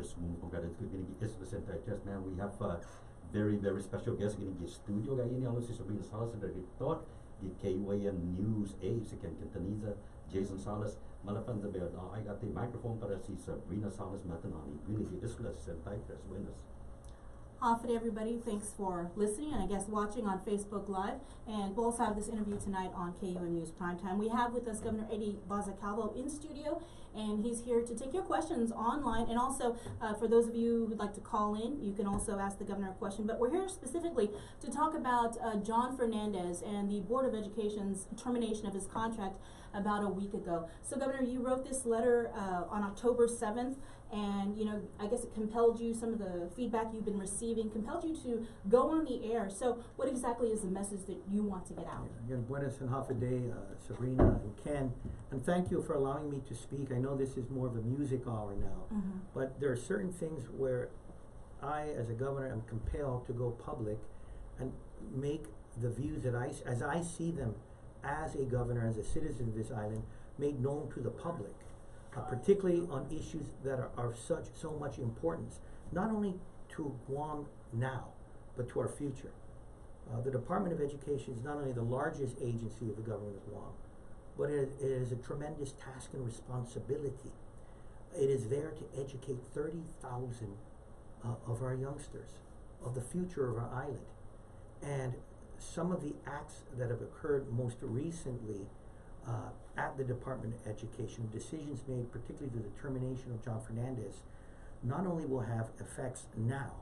smooth kung kada gini presenter just man we have very special guest gini gi studio ga ini alo si Sabrina Salas and director gi KUAM News 8 si Quintanilla Jason Salas malapang the bed I got the microphone para si Sabrina Salas Matanane really gi discuss presenter as winners. After everybody, thanks for listening and I guess watching on Facebook Live. And we'll also have this interview tonight on KUAM News Primetime. We have with us Governor Eddie Calvo in studio, and he's here to take your questions online. And also, for those of you who'd like to call in, you can also ask the governor a question. But we're here specifically to talk about Jon Fernandez and the Board of Education's termination of his contract about a week ago. So, Governor, you wrote this letter on October 7th. And, you know, I guess it compelled you, some of the feedback you've been receiving, compelled you to go on the air. So what exactly is the message that you want to get out? Again, buenas and half a day, Sabrina and Ken. And thank you for allowing me to speak. I know this is more of a music hour now, but there are certain things where I, as a governor, am compelled to go public and make the views that as I see them as a governor, as a citizen of this island, made known to the public. Particularly on issues that are so much importance, not only to Guam now, but to our future. The Department of Education is not only the largest agency of the government of Guam, but it is a tremendous task and responsibility. It is there to educate 30,000 of our youngsters, of the future of our island. And some of the acts that have occurred most recently at the Department of Education, decisions made particularly to the termination of Jon Fernandez, not only will have effects now,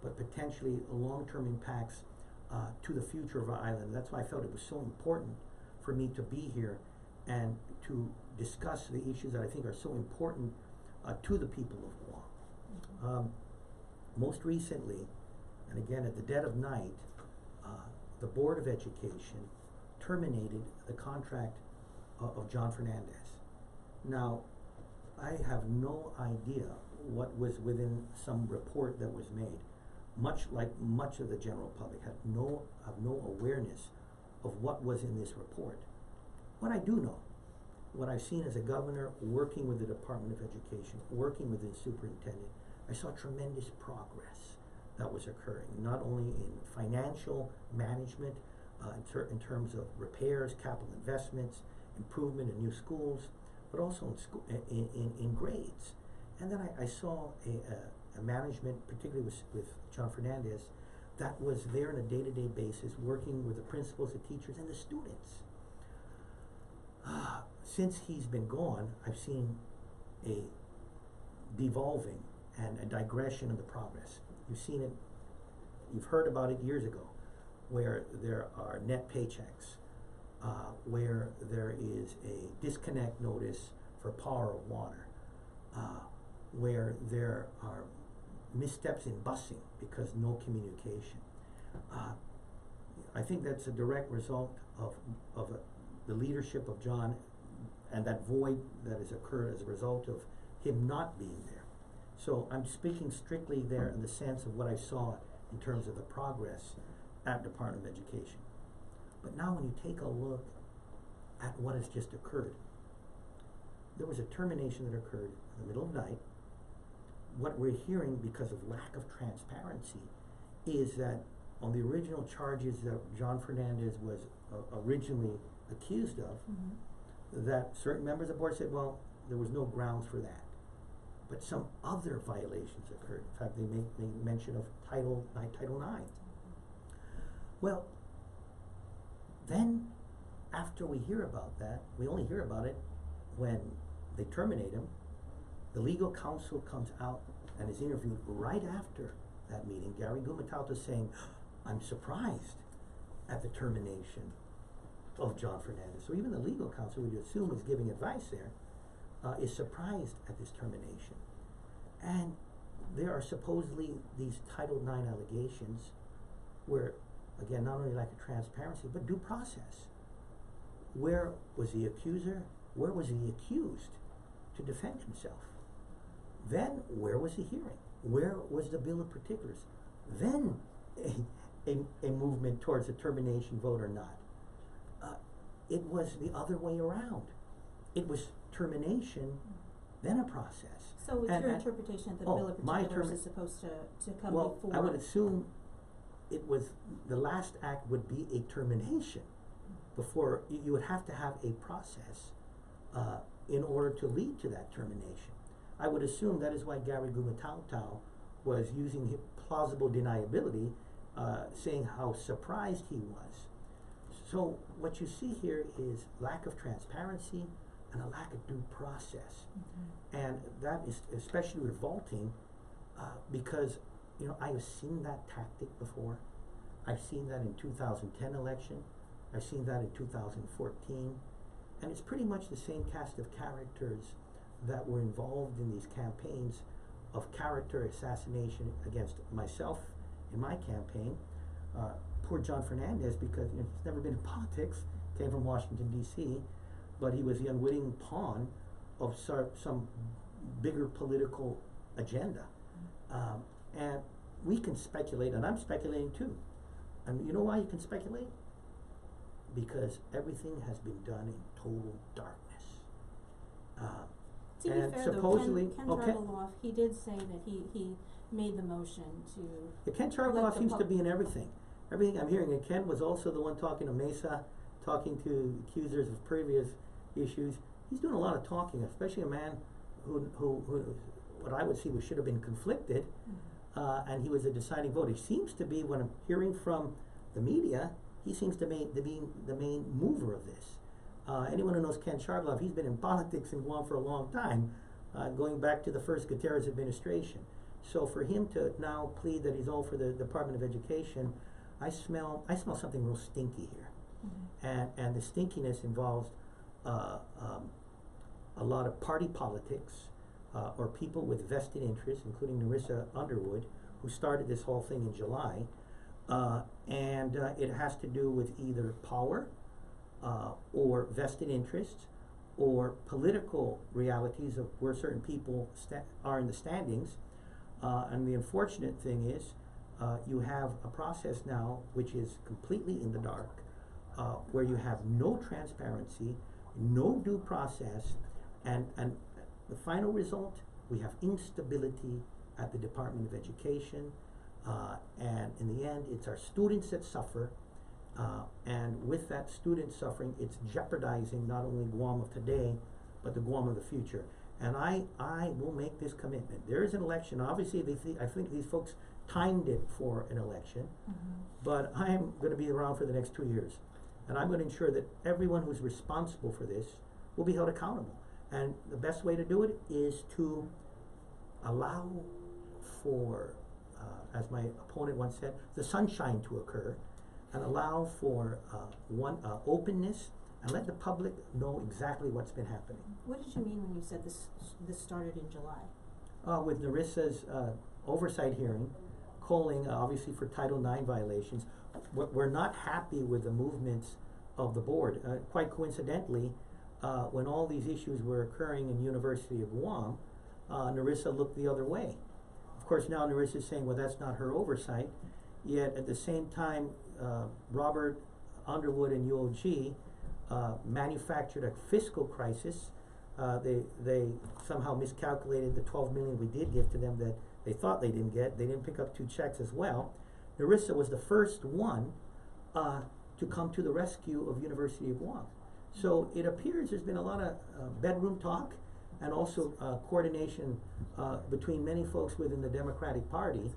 but potentially long-term impacts to the future of our island. That's why I felt it was so important for me to be here and to discuss the issues that I think are so important to the people of Guam. Most recently, and again at the dead of night, the Board of Education terminated the contract of Jon Fernandez. Now, I have no idea what was within some report that was made. Much like much of the general public have no awareness of what was in this report. What I do know, what I've seen as a governor working with the Department of Education, working with the superintendent, I saw tremendous progress that was occurring, not only in financial management, in terms of repairs, capital investments, improvement in new schools, but also in grades. And then I saw a management, particularly with Jon Fernandez, that was there on a day-to-day basis, working with the principals, the teachers, and the students. Since he's been gone, I've seen a devolving and a digression in the progress. You've seen it, you've heard about it years ago, where there are net paychecks, where there is a disconnect notice for power or water, where there are missteps in busing because no communication. I think that's a direct result of the leadership of Jon and that void that has occurred as a result of him not being there. So I'm speaking strictly there in the sense of what I saw in terms of the progress at Department of Education. But now when you take a look at what has just occurred, there was a termination that occurred in the middle of the night. What we're hearing, because of lack of transparency, is that on the original charges that Jon Fernandez was originally accused of, that certain members of the board said, well, there was no grounds for that. But some other violations occurred. In fact, they make mention of Title IX. Well, then after we hear about that, we only hear about it when they terminate him. The legal counsel comes out and is interviewed right after that meeting. Gary Gumatauta saying, I'm surprised at the termination of Jon Fernandez. So even the legal counsel, we assume is giving advice there, is surprised at this termination. And there are supposedly these Title IX allegations where, again, not only lack of transparency, but due process. Where was the accuser? Where was the accused to defend himself? Then, where was the hearing? Where was the bill of particulars? Then, a movement towards a termination vote or not. It was the other way around. It was termination then a process. So it's And- your and- interpretation that the oh, bill of my particulars interpre- is supposed to come Well, before? I would assume it was, the last act would be a termination before, you would have to have a process, in order to lead to that termination. I would assume that is why Gary Gumatau was using plausible deniability, saying how surprised he was. So what you see here is lack of transparency and a lack of due process. And that is especially revolting, because, you know, I have seen that tactic before. I've seen that in 2010 election. I've seen that in 2014. And it's pretty much the same cast of characters that were involved in these campaigns of character assassination against myself in my campaign. Poor Jon Fernandez, because, you know, he's never been in politics, came from Washington, D.C., but he was the unwitting pawn of some bigger political agenda. And we can speculate, and I'm speculating too. And you know why you can speculate? Because everything has been done in total darkness. To be and fair supposedly, though, Ken okay. Charbeloff, he did say that he made the motion to. Yeah, Ken let Charbeloff the seems to pub- be in everything. Everything I'm hearing, and Ken was also the one talking to Mesa, talking to accusers of previous issues. He's doing a lot of talking, especially a man who what I would see should have been conflicted, and he was a deciding vote. He seems to be, when I'm hearing from the media, he seems to be the main mover of this. Anyone who knows Ken Charbeloff, he's been in politics in Guam for a long time, going back to the first Gutierrez administration. So for him to now plead that he's all for the Department of Education, I smell something real stinky here. And the stinkiness involves a lot of party politics, or people with vested interests, including Narissa Underwood, who started this whole thing in July. And it has to do with either power, or vested interests, or political realities of where certain people are in the standings. And the unfortunate thing is, you have a process now which is completely in the dark, where you have no transparency, no due process, and the final result, we have instability at the Department of Education, and in the end, it's our students that suffer, and with that student suffering, it's jeopardizing not only Guam of today, but the Guam of the future. And I will make this commitment. There is an election. Obviously, I think these folks timed it for an election, but I'm going to be around for the next 2 years. And I'm going to ensure that everyone who's responsible for this will be held accountable. And the best way to do it is to allow for, as my opponent once said, the sunshine to occur, and allow for openness, and let the public know exactly what's been happening. What did you mean when you said this started in July? With Narissa's oversight hearing, calling obviously for Title IX violations. We're not happy with the movements of the board. Quite coincidentally, when all these issues were occurring in University of Guam, Narissa looked the other way. Of course, now Narissa is saying, well, that's not her oversight. Yet at the same time, Robert Underwood and UOG manufactured a fiscal crisis. They somehow miscalculated the $12 million we did give to them that they thought they didn't get. They didn't pick up 2 checks as well. Narissa was the first one to come to the rescue of University of Guam. So it appears there's been a lot of bedroom talk, and also coordination between many folks within the Democratic Party.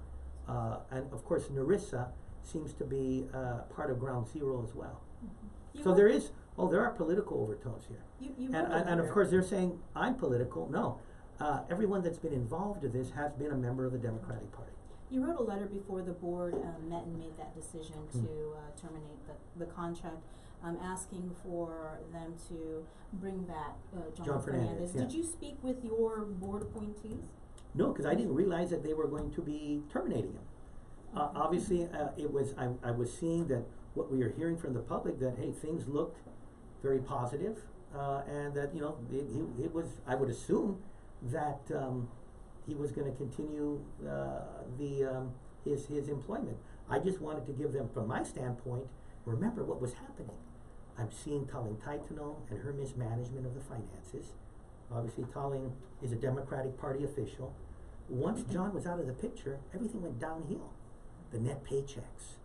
And of course, Narissa seems to be part of Ground Zero as well. So there are political overtones here. And of course, they're saying I'm political. No, everyone that's been involved in this has been a member of the Democratic Party. You wrote a letter before the board met and made that decision to terminate the contract, asking for them to bring back Jon Fernandez. Yeah. Did you speak with your board appointees? No, because I didn't realize that they were going to be terminating him. Obviously, I was seeing that what we were hearing from the public, that hey, things looked very positive, and that, you know, it was, I would assume that he was going to continue his employment. I just wanted to give them, from my standpoint, remember what was happening. I'm seeing Talentaitano and her mismanagement of the finances. Obviously, Tallinn is a Democratic Party official. Once John was out of the picture, everything went downhill. The net paychecks,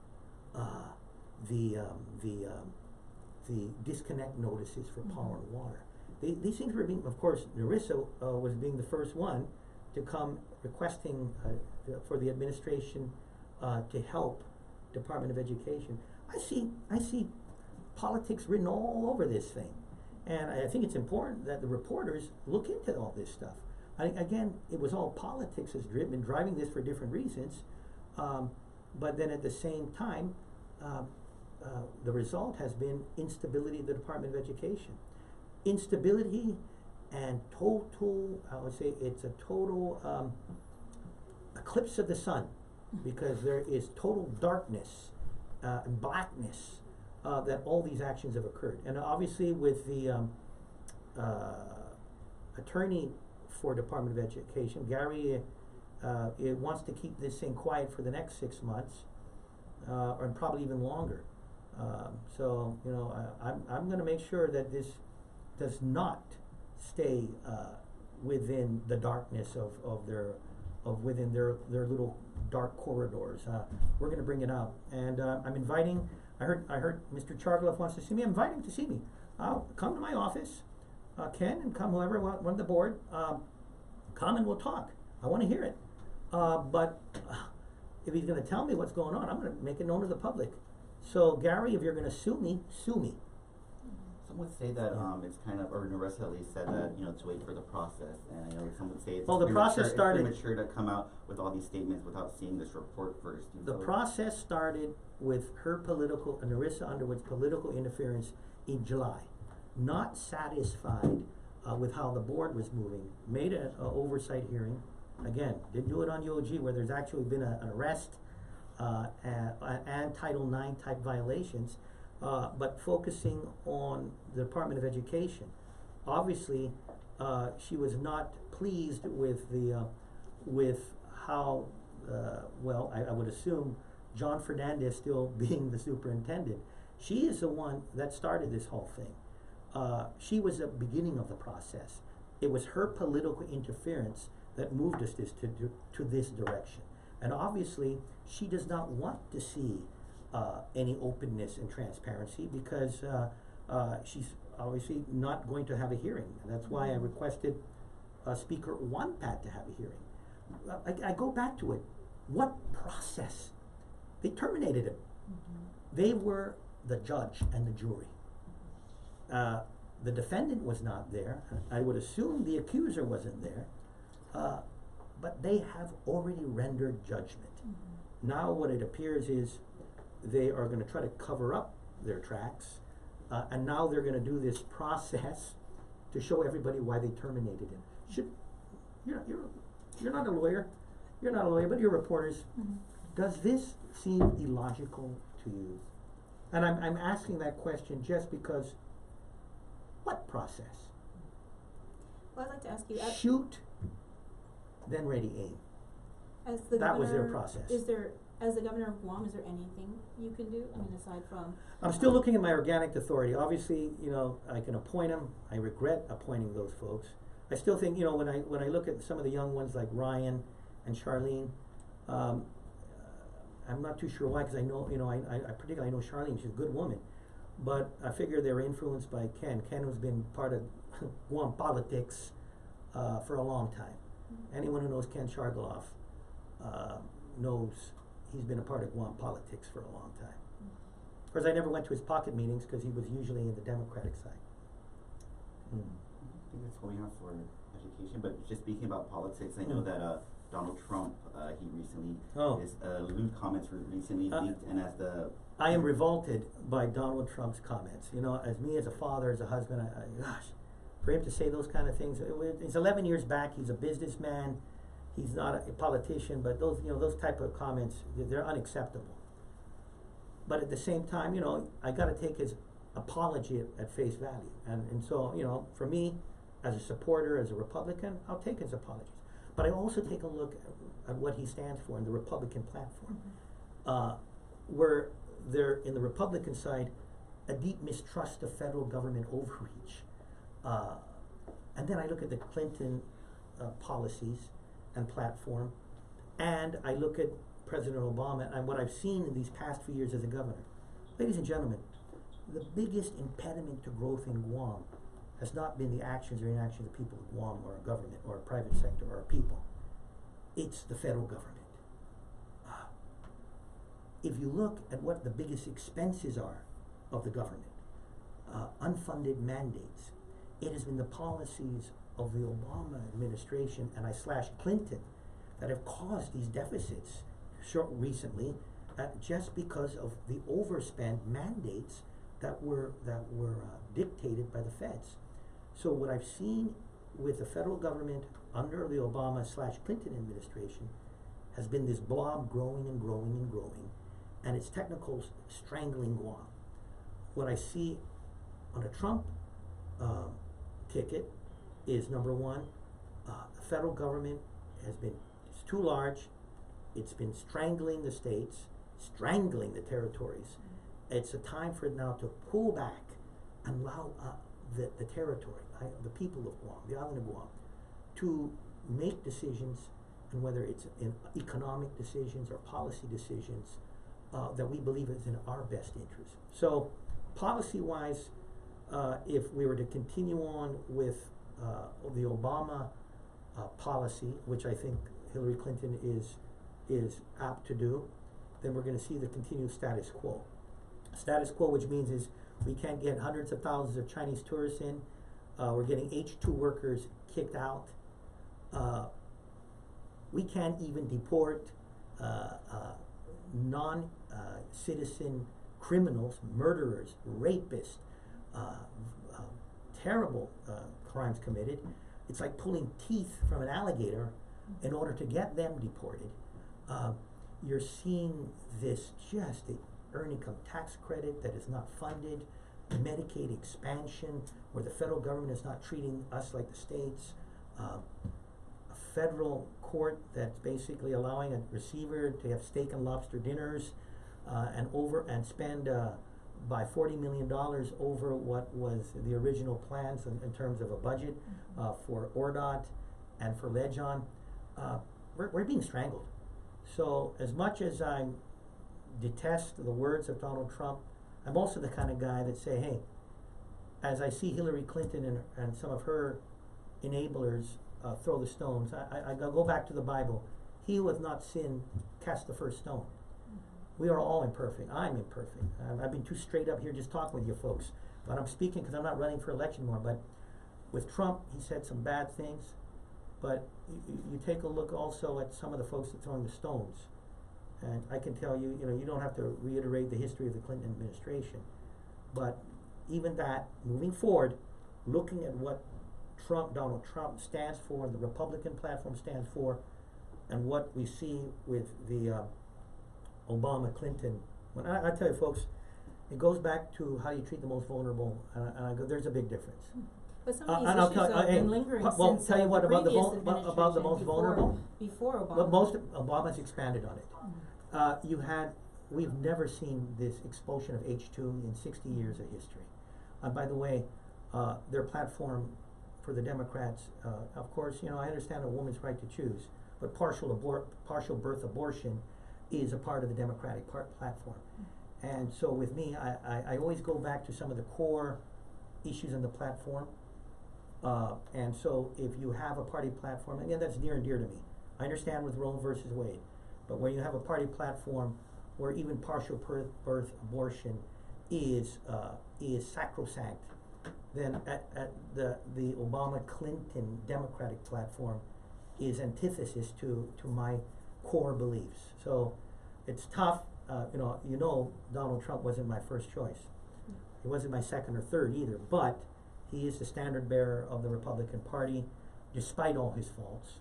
the disconnect notices for power and water. These things were being, of course, Narissa was being the first one to come requesting for the administration to help Department of Education. I see politics written all over this thing. And I think it's important that the reporters look into all this stuff. Again, it was all politics has been driving this for different reasons. But then at the same time, the result has been instability of the Department of Education. Instability and total, I would say it's a total eclipse of the sun, because there is total darkness and blackness that all these actions have occurred. And obviously with the attorney for Department of Education, Gary, it wants to keep this thing quiet for the next 6 months, or probably even longer. So, you know, I'm going to make sure that this does not stay within the darkness of within their little dark corridors. We're going to bring it out, and I'm inviting. I heard Mr. Chargoloff wants to see me. I'm inviting him to see me. Come to my office, Ken, and come whoever one of the board. Come and we'll talk. I want to hear it. But if he's going to tell me what's going on, I'm going to make it known to the public. So Gary, if you're going to sue me, sue me. Some would say that it's kind of, or Narissa at least said that, you know, to wait for the process. And I know some would say it's Well, the process started. It's premature to come out with all these statements without seeing this report first. The process started with her political, Narissa Underwood's political interference in July. Not satisfied with how the board was moving, made an oversight hearing. Again, didn't do it on UOG where there's actually been an arrest and Title IX type violations, but focusing on the Department of Education. Obviously, she was not pleased with the with how well, I would assume Jon Fernandez still being the superintendent. She is the one that started this whole thing. She was the beginning of the process. It was her political interference that moved us to this direction. And obviously, she does not want to see any openness and transparency, because she's obviously not going to have a hearing. And that's why I requested Speaker Wonpat to have a hearing. I go back to it. What process? They terminated him. They were the judge and the jury. The defendant was not there. I would assume the accuser wasn't there. But they have already rendered judgment. Now what it appears is they are going to try to cover up their tracks, and now they're going to do this process to show everybody why they terminated him. You're not a lawyer. You're not a lawyer, but you're reporters. Does this seem illogical to you? And I'm asking that question just because. What process? Well, I'd like to ask you. Shoot, then ready aim. As the That governor, was their process. Is there, as the governor of Guam, is there anything you can do? I mean, aside from. I'm still looking at my organic authority. Obviously, you know, I can appoint them. I regret appointing those folks. I still think, you know, when I look at some of the young ones like Ryan and Charlene, I'm not too sure why, because I know, you know, I particularly know Charlene. She's a good woman. But I figure they were influenced by Ken. Ken has been part of Guam politics for a long time. Anyone who knows Ken Chargoloff knows he's been a part of Guam politics for a long time. Of course, I never went to his pocket meetings because he was usually in the Democratic side. I think that's what we have for education. But just speaking about politics, I know that Donald Trump, he recently, his lewd comments were recently leaked, and as the I am revolted by Donald Trump's comments. You know, as me, as a father, as a husband, gosh, for him to say those kind of things. It's 11 years back. He's a businessman. He's not a politician. But those, you know, those type of comments, they're unacceptable. But at the same time, you know, I got to take his apology at face value. And so, you know, for me, as a supporter, as a Republican, I'll take his apologies. But I also take a look at what he stands for in the Republican platform, where there, in the Republican side, a deep mistrust of federal government overreach, And then I look at the Clinton policies and platform, and I look at President Obama and what I've seen in these past few years as a governor. Ladies and gentlemen, the biggest impediment to growth in Guam has not been the actions or inactions of people of Guam or a government or a private sector or a people. It's the federal government. If you look at what the biggest expenses are of the government, unfunded mandates, it has been the policies of the Obama administration and Clinton that have caused these deficits recently, just because of the overspend mandates that were dictated by the feds. So what I've seen with the federal government under the Obama/Clinton administration has been this blob growing and growing and growing, and its technicals strangling Guam. What I see on a Trump ticket is, number one, the federal government it's too large. It's been strangling the states, strangling the territories. It's a time for it now to pull back and allow the territory, the people of Guam, the island of Guam, to make decisions, and whether it's in economic decisions or policy decisions, that we believe is in our best interest. So, policy-wise, if we were to continue on with the Obama policy, which I think Hillary Clinton is apt to do, then we're going to see the continued status quo. Status quo, which means is we can't get hundreds of thousands of Chinese tourists in. We're getting H-2 workers kicked out. We can't even deport non-citizen criminals, murderers, rapists, terrible crimes committed. It's like pulling teeth from an alligator in order to get them deported. You're seeing this, just the earned income tax credit that is not funded, the Medicaid expansion where the federal government is not treating us like the states, a federal court that's basically allowing a receiver to have steak and lobster dinners and spend by $40 million over what was the original plans in terms of a budget for ORDOT and for Lejon. We're being strangled. So as much as I detest the words of Donald Trump, I'm also the kind of guy that say, hey, as I see Hillary Clinton and some of her enablers throw the stones, I go back to the Bible. He who hath not sinned, cast the first stone. We are all imperfect. I'm imperfect. I've been too straight up here just talking with you folks. But I'm speaking because I'm not running for election more. But with Trump, he said some bad things. But you take a look also at some of the folks that are throwing the stones. And I can tell you, you don't have to reiterate the history of the Clinton administration. But even that, moving forward, looking at what Donald Trump stands for, and the Republican platform stands for, and what we see with the Obama-Clinton. When I tell you folks, it goes back to how you treat the most vulnerable, and I go, there's a big difference. But some of these issues have been lingering since tell you what, the about the previous about the most vulnerable? Before Obama. But Obama's expanded on it. We've never seen this explosion of H2 in 60 years of history. By the way, their platform for the Democrats, of course, I understand a woman's right to choose, but partial birth abortion is a part of the Democratic platform. And so with me, I always go back to some of the core issues in the platform. And so if you have a party platform, again, that's near and dear to me. I understand with Roe versus Wade, but when you have a party platform where even partial birth abortion is sacrosanct, then at the Obama-Clinton Democratic platform is antithesis to my core beliefs. So it's tough. Donald Trump wasn't my first choice. He wasn't my second or third either, but he is the standard bearer of the Republican Party, despite all his faults.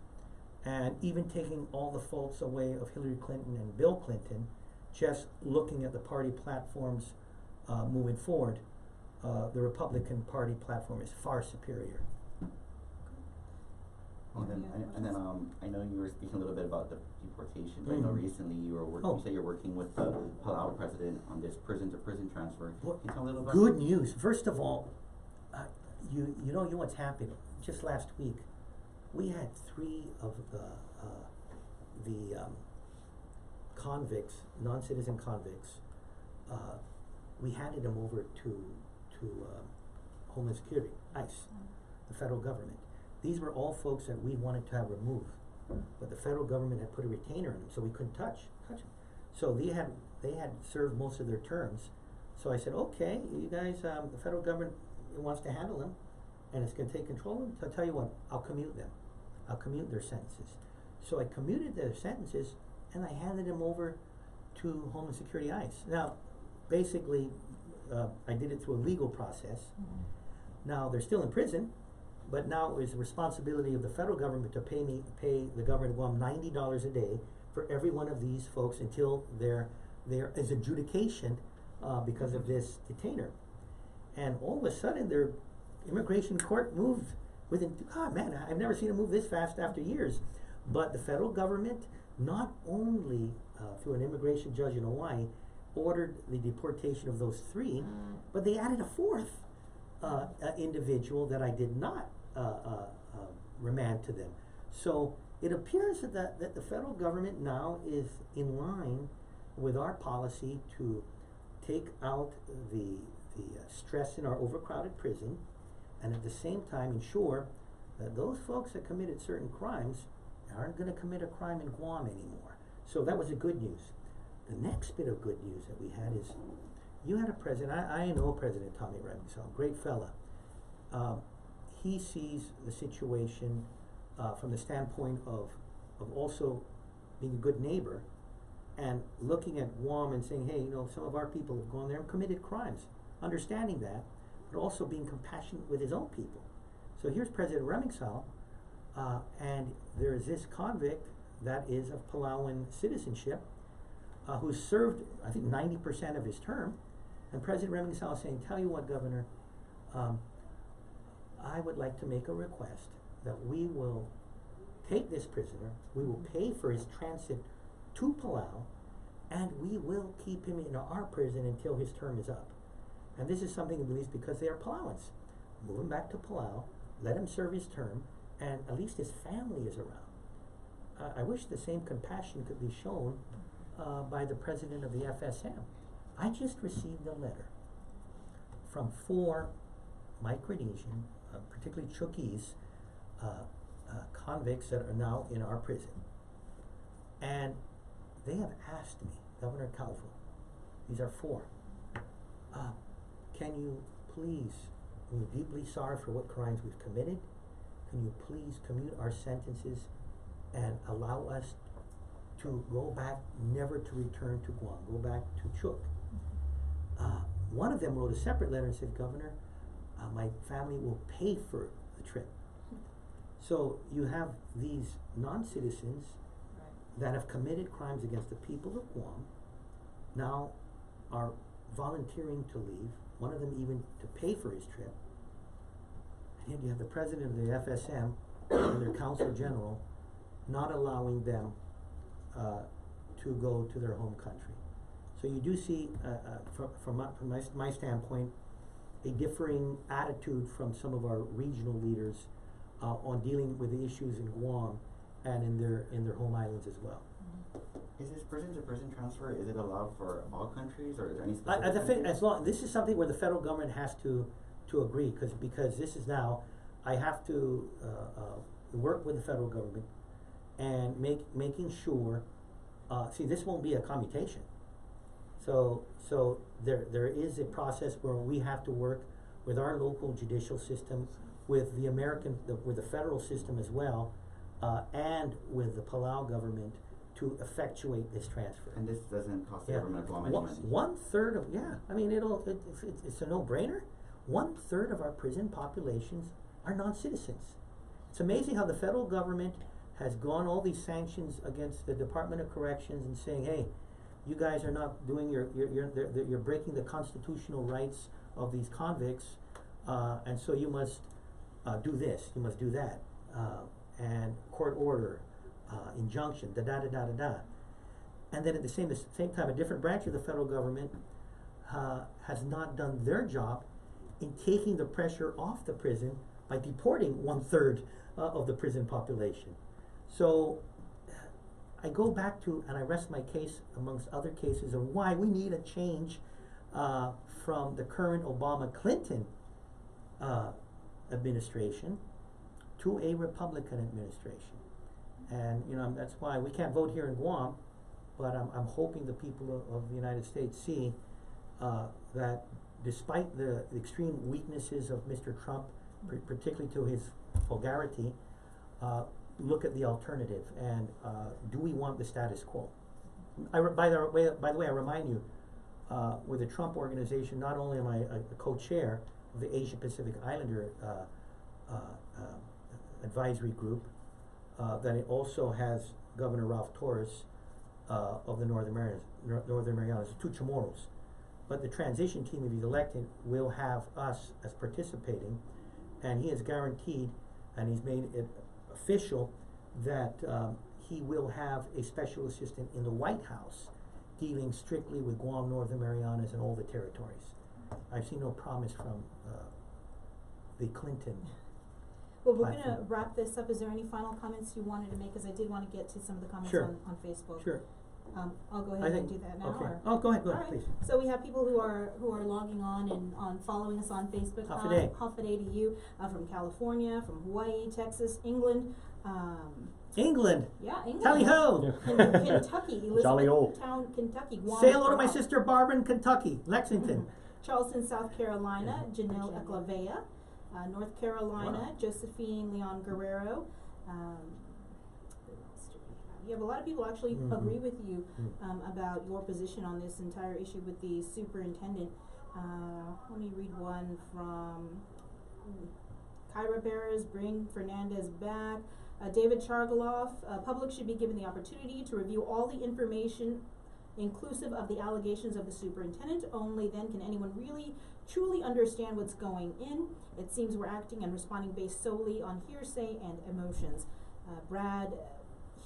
And even taking all the faults away of Hillary Clinton and Bill Clinton, just looking at the party platforms moving forward, the Republican Party platform is far superior. And then I know you were speaking a little bit about the deportation. I know recently you were working. You said you're working with the Palau president on this prison-to-prison transfer. Can you tell a little about Good news. First of all, you know what's happening. just last week, we had 3 of the convicts, non-citizen convicts, we handed them over to Homeland Security, ICE, the federal government. These were all folks that we wanted to have removed, but the federal government had put a retainer in them, so we couldn't touch them. So they had served most of their terms. So I said, okay, you guys, the federal government wants to handle them, and it's going to take control of them. So I'll tell you what, I'll commute them. I'll commute their sentences. So I commuted their sentences, and I handed them over to Homeland Security ICE. Now, basically, I did it through a legal process. Now, they're still in prison, but now it was the responsibility of the federal government to pay the government of Guam $90 a day for every one of these folks until there is adjudication because of this detainer. And all of a sudden, their immigration court moved within, man, I've never seen it move this fast after years. But the federal government, not only through an immigration judge in Hawaii, ordered the deportation of those 3, but they added a 4th individual that I did not remand to them. So it appears that the federal government now is in line with our policy to take out the stress in our overcrowded prison, and at the same time ensure that those folks that committed certain crimes aren't going to commit a crime in Guam anymore. So that was the good news. The next bit of good news that we had is, you had a president, I know President Tommy Remington, great fella. He sees the situation from the standpoint of also being a good neighbor and looking at Guam and saying, hey, you know, some of our people have gone there and committed crimes. Understanding that, but also being compassionate with his own people. So here's President Remington, and there is this convict that is of Palauan citizenship, who served, I think, 90% of his term, and President Remington is saying, tell you what, Governor, I would like to make a request that we will take this prisoner, we will pay for his transit to Palau, and we will keep him in our prison until his term is up. And this is something he believes because they are Palauans. Move him back to Palau, let him serve his term, and at least his family is around. I wish the same compassion could be shown by the president of the FSM. I just received a letter from 4 Micronesian, particularly Chukis, convicts that are now in our prison. And they have asked me, Governor Calvo, these are 4, can you please, we're deeply sorry for what crimes we've committed, can you please commute our sentences and allow us to go back, never to return to Guam, go back to Chuk. One of them wrote a separate letter and said, Governor, my family will pay for the trip. So you have these non-citizens that have committed crimes against the people of Guam, now are volunteering to leave, one of them even to pay for his trip. And yet you have the president of the FSM and their counsel general not allowing them to go to their home country. So you do see, from my standpoint, a differing attitude from some of our regional leaders on dealing with the issues in Guam and in their home islands as well. Is this person-to-person transfer, is it allowed for all countries, or is there any specific this is something where the federal government has to agree, because this is now, I have to work with the federal government and making sure, see, this won't be a commutation. So there is a process where we have to work with our local judicial system, with the with the federal system as well, and with the Palau government to effectuate this transfer. And this doesn't cost the government of Guam any money? 1/3 of, I mean, it's a no-brainer. 1/3 of our prison populations are non-citizens. It's amazing how the federal government has gone all these sanctions against the Department of Corrections and saying, hey, you guys are not doing you're breaking the constitutional rights of these convicts, and so you must do this, you must do that, and court order, injunction, da-da-da-da-da-da. And then at the same time, a different branch of the federal government has not done their job in taking the pressure off the prison by deporting 1/3 of the prison population. So I go back to, and I rest my case amongst other cases of why we need a change from the current Obama-Clinton administration to a Republican administration. And, you know, that's why we can't vote here in Guam, but I'm hoping the people of the United States see that despite the extreme weaknesses of Mr. Trump, particularly to his vulgarity, look at the alternative, and do we want the status quo? By the way, I remind you, with the Trump organization, not only am I a co-chair of the Asia Pacific Islander advisory group, that it also has Governor Ralph Torres of the Northern Marianas, two Chamorros. But the transition team, if he's elected, will have us as participating, and he has guaranteed, and he's made it official, that he will have a special assistant in the White House dealing strictly with Guam, Northern Marianas, and all the territories. I've seen no promise from the Clinton. Well, we're going to wrap this up. Is there any final comments you wanted to make? Because I did want to get to some of the comments on Facebook. Sure. I'll go ahead and do that now. Okay. Or? Oh, go ahead, All right. please. So we have people who are logging on and following us on Facebook. Hafaday to you from California, from Hawaii, Texas, England. England. Yeah, England. Tally ho! Kentucky, Jolly old. Elizabethtown, Kentucky. Guam, Say hello to my sister Barbara in Kentucky, Lexington. Charleston, South Carolina, Janelle Eclavea. North Carolina, Josephine Leon Guerrero. You have a lot of people actually agree with you about your position on this entire issue with the superintendent. Let me read one from Kyra Bears, bring Fernandez back. David Chargaloff, public should be given the opportunity to review all the information inclusive of the allegations of the superintendent. Only then can anyone really truly understand what's going in. It seems we're acting and responding based solely on hearsay and emotions. Brad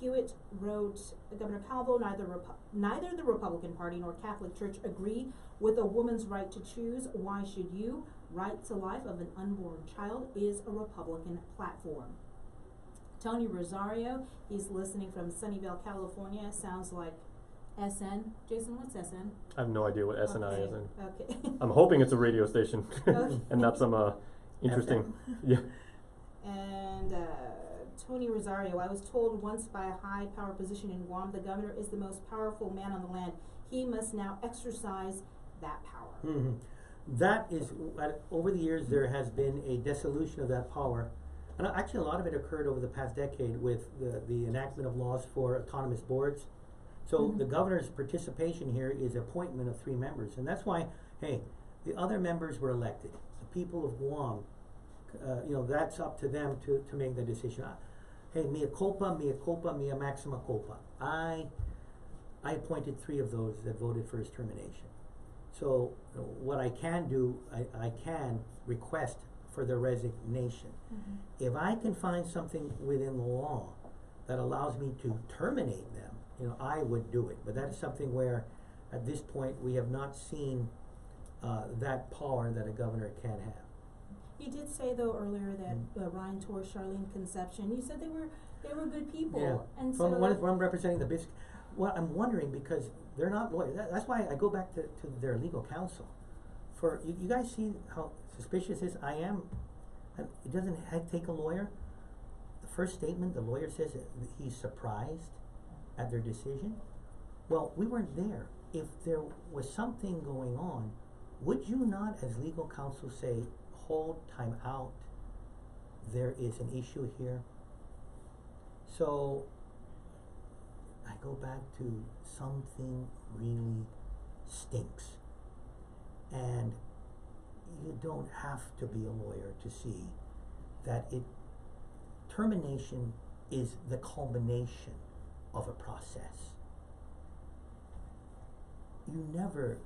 Hewitt wrote, Governor Calvo, neither the Republican Party nor Catholic Church agree with a woman's right to choose. Why should you? Right to life of an unborn child is a Republican platform. Tony Rosario, he's listening from Sunnyvale, California. Sounds like SN. Jason, what's SN? I have no idea what SNI is. Okay. I'm hoping it's a radio station, Okay. and not some interesting. Yeah. And Tony Rosario, I was told once by a high power position in Guam, the governor is the most powerful man on the land. He must now exercise that power. That is, over the years, there has been a dissolution of that power. And actually, a lot of it occurred over the past decade with the enactment of laws for autonomous boards. So the governor's participation here is appointment of 3 members. And that's why, hey, the other members were elected. The people of Guam, you know, that's up to them to make the decision. Hey, mea culpa, mea maxima culpa. I appointed 3 of those that voted for his termination. So what I can do, I can request for their resignation. If I can find something within the law that allows me to terminate them, you know, I would do it. But that is something where, at this point, we have not seen that power that a governor can have. You did say though earlier that Ryan Torres, Charlene Conception, you said they were good people. Yeah. And From so when I'm representing the business, well, I'm wondering because they're not lawyers. That's why I go back to their legal counsel. For you guys see how suspicious this I am. It doesn't take a lawyer. The first statement, the lawyer says that he's surprised at their decision. Well, we weren't there. If there was something going on, would you not, as legal counsel, say, hold time out, there is an issue here? So I go back to something really stinks. And you don't have to be a lawyer to see that termination is the culmination of a process. You never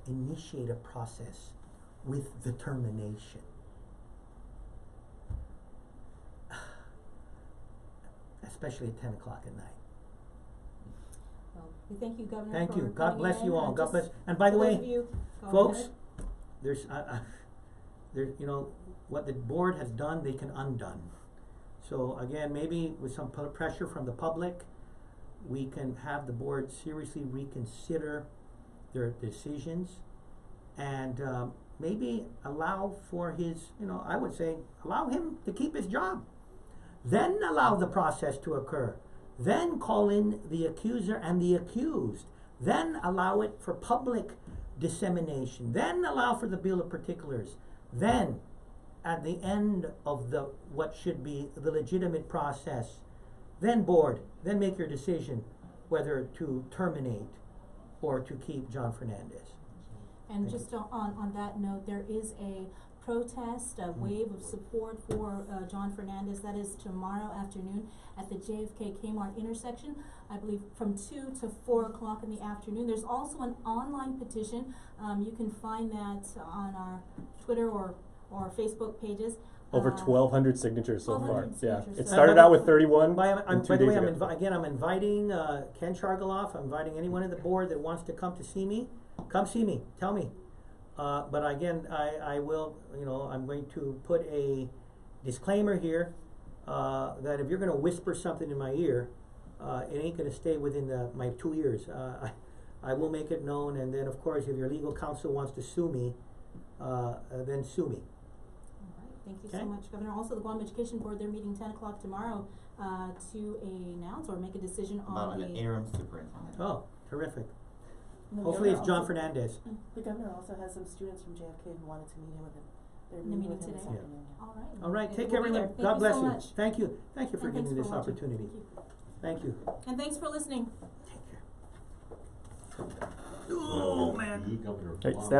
initiate a process with the termination. Especially at 10 o'clock at night. Well, we thank you, Governor. Thank for you. God coming bless in you all. and God just bless. And by the those way, of you, go folks, ahead. there's there, you know, what the board has done, they can undone. So again, maybe with some pressure from the public, we can have the board seriously reconsider their decisions and maybe allow for his, you know, I would say, allow him to keep his job. Then allow the process to occur. Then call in the accuser and the accused. Then allow it for public dissemination. Then allow for the bill of particulars. Then, at the end of the what should be the legitimate process, then board, then make your decision whether to terminate or to keep Jon Fernandez. And just on that note, there is a protest, a wave of support for Jon Fernandez. That is tomorrow afternoon at the JFK Kmart intersection, I believe from 2 to 4 o'clock in the afternoon. There's also an online petition. You can find that on our Twitter or Facebook pages. Over 1,200 signatures so far. 1,200 Yeah, signatures. it started out with 31. By and 2 the days way, ago. I'm inviting Ken Chargaloff. I'm inviting anyone on the board that wants to come to see me. Come see me. Tell me. But again, I will, you know, I'm going to put a disclaimer here that if you're going to whisper something in my ear, it ain't going to stay within my 2 ears. I will make it known, and then of course, if your legal counsel wants to sue me, then sue me. Thank you Okay. so much, Governor. Also, the Guam Education Board, they're meeting 10 o'clock tomorrow to announce or make a decision About on an the interim superintendent. Oh, terrific. The Hopefully it's governor Jon also- Fernandez. The governor also has some students from JFK who wanted to meet him with him. They're In the meeting with meeting him this today? Yeah. afternoon. All right. All right, And take we'll care, be there. everyone. Thank God you bless so you. much. Thank you. Thank you for And giving me thanks this for watching. opportunity. Thank you. Thank you. And thanks for listening. Take care. Oh, man. The governor of Hey, Guam stand by.